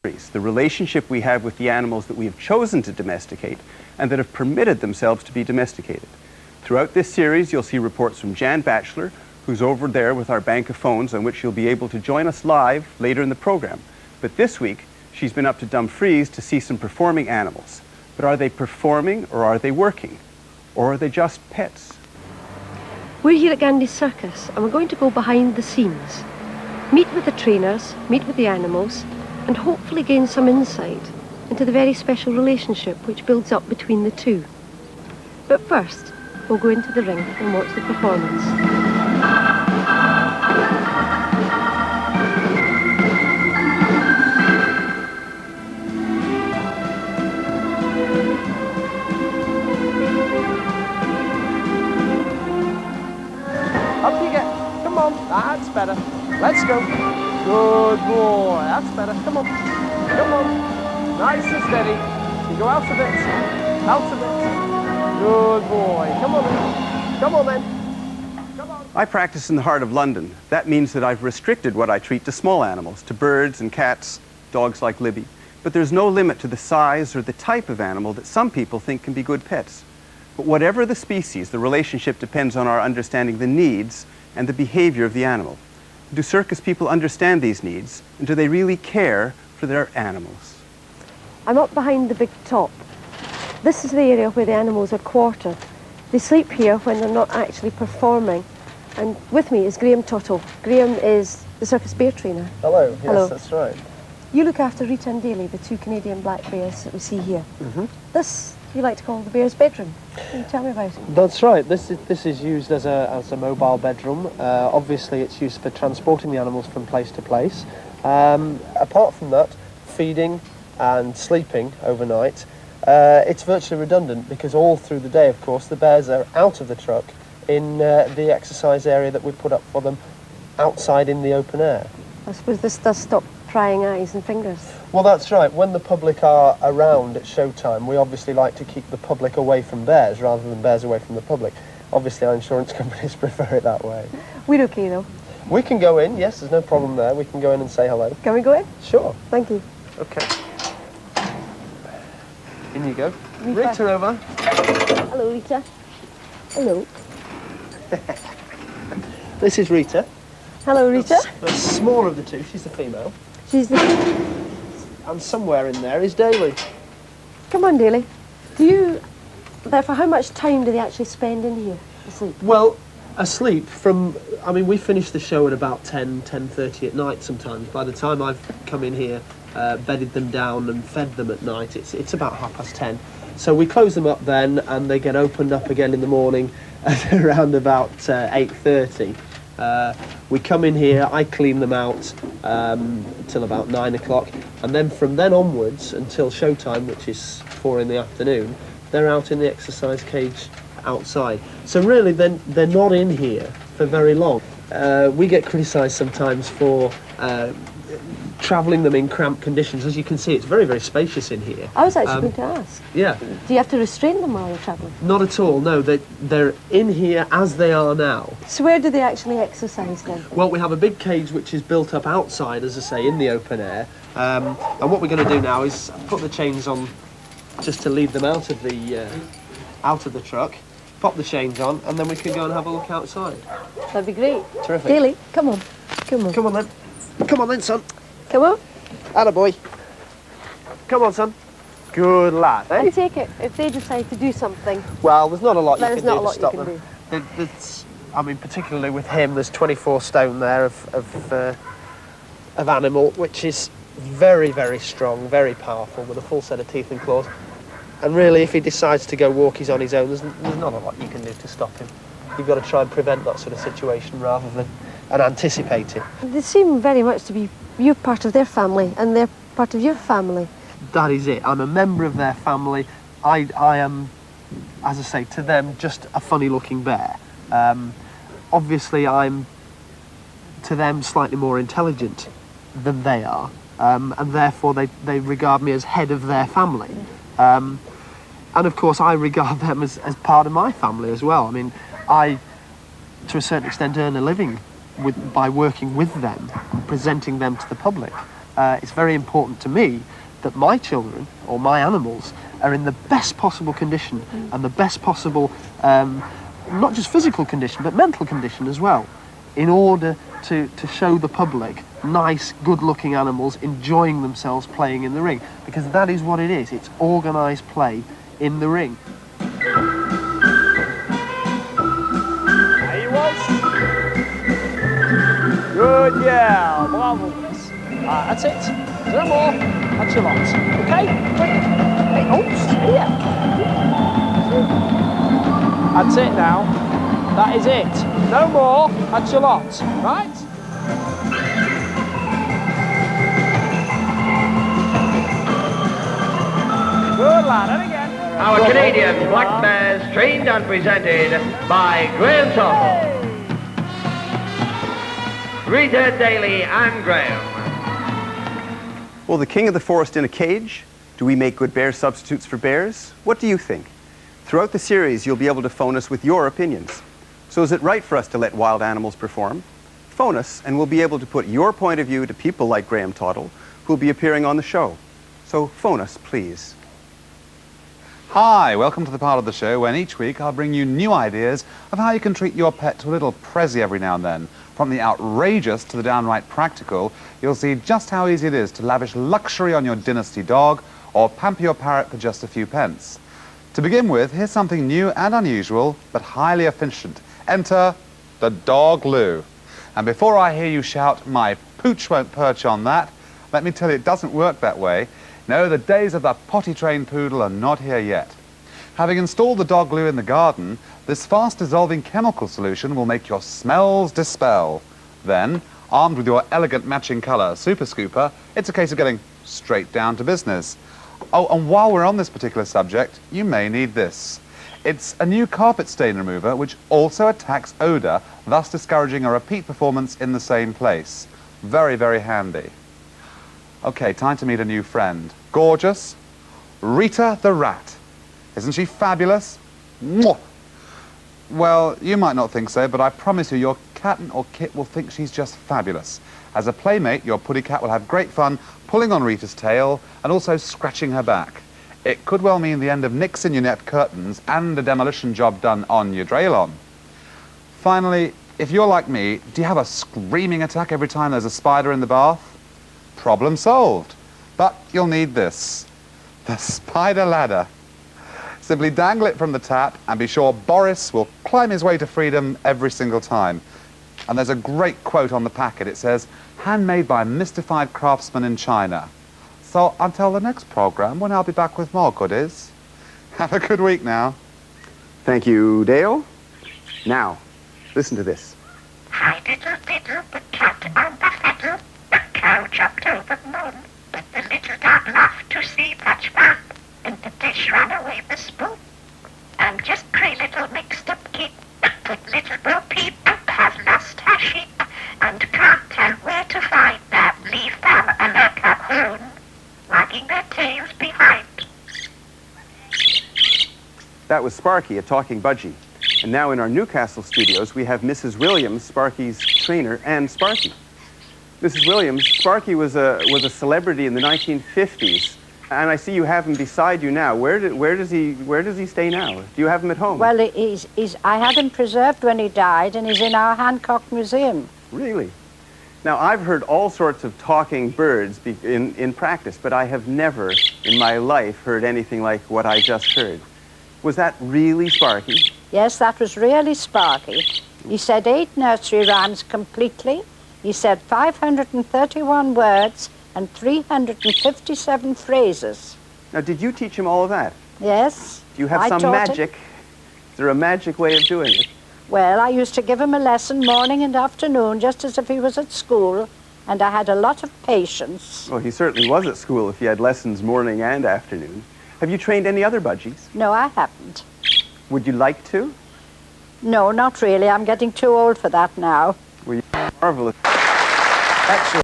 The relationship we have with the animals that we have chosen to domesticate and that have permitted themselves to be domesticated. Throughout this series, you'll see reports from Jan Batchelor, who's over there with our bank of phones, on which you'll be able to join us live later in the program. But this week, she's been up to Dumfries to see some performing animals. But are they performing or are they working? Or are they just pets? We're here at Gandy's Circus and we're going to go behind the scenes. Meet with the trainers, meet with the animals, and hopefully gain some insight into the very special relationship which builds up between the two. But first, we'll go into the ring and watch the performance. Up you get. Come on, that's better. Let's go. Good boy, that's better. Come on. Come on. Nice and steady. You go out a bit. Out a bit. Good boy. Come on then. Come on then. Come on. I practice in the heart of London. That means that I've restricted what I treat to small animals, to birds and cats, dogs like Libby. But there's no limit to the size or the type of animal that some people think can be good pets. But whatever the species, the relationship depends on our understanding the needs and the behavior of the animal. Do circus people understand these needs, and do they really care for their animals? I'm up behind the big top. This is the area where the animals are quartered. They sleep here when they're not actually performing. And with me is Graham Tuttle. Graham is the circus bear trainer. Hello. Yes, Hello. That's right. You look after Rita and Daly, the two Canadian black bears that we see here. Mm-hmm. This you like to call the bear's bedroom. Can you tell me about it? That's right. This is used as a mobile bedroom. Obviously, it's used for transporting the animals from place to place. Apart from that, feeding and sleeping overnight, it's virtually redundant because all through the day, of course, the bears are out of the truck in the exercise area that we put up for them outside in the open air. I suppose this does stop prying eyes and fingers. Well, that's right. When the public are around at showtime, we obviously like to keep the public away from bears rather than bears away from the public. Obviously, our insurance companies prefer it that way. We're okay, though. We can go in, yes, there's no problem there. We can go in and say hello. Can we go in? Sure. Thank you. Okay. In you go. Rita. Rita over. Hello, Rita. Hello. This is Rita. Hello, Rita. The smaller of the two, she's the female. She's the... And somewhere in there is Daly. Come on, Daly. Therefore, how much time do they actually spend in here asleep? Well, asleep we finish the show at about 10:30 at night sometimes. By the time I've come in here, bedded them down and fed them at night, it's about 10:30. So we close them up then, and they get opened up again in the morning at around about 8:30. We come in here, I clean them out till about 9 o'clock, and then from then onwards until showtime, which is 4 in the afternoon, they're out in the exercise cage outside. So really they're not in here for very long. We get criticised sometimes for travelling them in cramped conditions. As you can see, it's very, very spacious in here. I was actually going to ask. Yeah. Do you have to restrain them while you're travelling? Not at all, no. They're in here as they are now. So where do they actually exercise then? Well, we have a big cage which is built up outside, as I say, in the open air. And what we're going to do now is put the chains on just to lead them out of the truck, pop the chains on, and then we can go and have a look outside. That'd be great. Terrific. Daly, come on. Come on. Come on then. Come on then, son. Come on. Attaboy. Come on, son. Good lad, eh? I take it, if they decide to do something... Well, there's not a lot you can do to stop you can them. There's, particularly with him, there's 24 stone there of animal, which is very, very strong, very powerful, with a full set of teeth and claws. And really, if he decides to go walkies on his own, there's not a lot you can do to stop him. You've got to try and prevent that sort of situation rather than anticipate it. They seem very much to be you're part of their family and they're part of your family. That is it. I'm a member of their family. I am, as I say, to them, just a funny-looking bear. Obviously, I'm, to them, slightly more intelligent than they are, and therefore they regard me as head of their family. And of course, I regard them as part of my family as well. I mean, I, to a certain extent, earn a living by working with them, presenting them to the public. it's very important to me that my children, or my animals, are in the best possible condition and the best possible, not just physical condition, but mental condition as well, in order to show the public nice, good-looking animals enjoying themselves playing in the ring, because that is what it is. It's organised play in the ring. There he was. Good, yeah, bravo. That's it. No more. That's your lot. Okay? Hey, oops, here. That's it now. That is it. No more. That's your lot. Right? Good lad, and again. Our Canadian black bears trained and presented by Graham Tottle, Rita Daly and Graham. Well, the king of the forest in a cage? Do we make good bear substitutes for bears? What do you think? Throughout the series, you'll be able to phone us with your opinions. So is it right for us to let wild animals perform? Phone us, and we'll be able to put your point of view to people like Graham Tottle, who'll be appearing on the show. So phone us, please. Hi, welcome to the part of the show when each week I'll bring you new ideas of how you can treat your pet to a little prezi every now and then. From the outrageous to the downright practical, you'll see just how easy it is to lavish luxury on your dynasty dog or pamper your parrot for just a few pence. To begin with, here's something new and unusual, but highly efficient. Enter the dog loo. And before I hear you shout, "My pooch won't perch on that," let me tell you it doesn't work that way. No, the days of the potty-trained poodle are not here yet. Having installed the dog glue in the garden, this fast-dissolving chemical solution will make your smells dispel. Then, armed with your elegant matching colour Super Scooper, it's a case of getting straight down to business. Oh, and while we're on this particular subject, you may need this. It's a new carpet stain remover which also attacks odour, thus discouraging a repeat performance in the same place. Very, very handy. Okay, time to meet a new friend. Gorgeous, Rita the rat. Isn't she fabulous? Mwah! Well, you might not think so, but I promise you your cat or kit will think she's just fabulous. As a playmate, your puddy cat will have great fun pulling on Rita's tail and also scratching her back. It could well mean the end of nicks in your net curtains and a demolition job done on your Draylon. Finally, if you're like me, do you have a screaming attack every time there's a spider in the bath? Problem solved. But you'll need this. The spider ladder. Simply dangle it from the tap and be sure Boris will climb his way to freedom every single time. And there's a great quote on the packet. It says, "Handmade by mystified craftsmen in China." So until the next programme, when I'll be back with more goodies. Have a good week now. Thank you, Dale. Now, listen to this. Hi diddle diddle, the cat on the fiddle, the cow jumped over the moon, but the little dog laughed to see much fun, and the dish ran away the spoon. I'm just cray little mixed up kid, but little Bo Peep has lost her sheep, and can't tell where to find them, leave them alone at home, wagging their tails behind. That was Sparky, a talking budgie. And now in our Newcastle studios, we have Mrs. Williams, Sparky's trainer, and Sparky. Mrs. Williams, Sparky was a celebrity in the 1950s, and I see you have him beside you now. Where does he stay now? Do you have him at home? Well, I had him preserved when he died, and he's in our Hancock Museum. Really? Now, I've heard all sorts of talking birds in practice, but I have never in my life heard anything like what I just heard. Was that really Sparky? Yes, that was really Sparky. He said 8 nursery rhymes completely. He said 531 words and 357 phrases. Now, did you teach him all of that? Yes. Do you have I some taught magic? him. Is there a magic way of doing it? Well, I used to give him a lesson morning and afternoon, just as if he was at school, and I had a lot of patience. Well, he certainly was at school if he had lessons morning and afternoon. Have you trained any other budgies? No, I haven't. Would you like to? No, not really. I'm getting too old for that now. Well, you're marvelous. Excellent.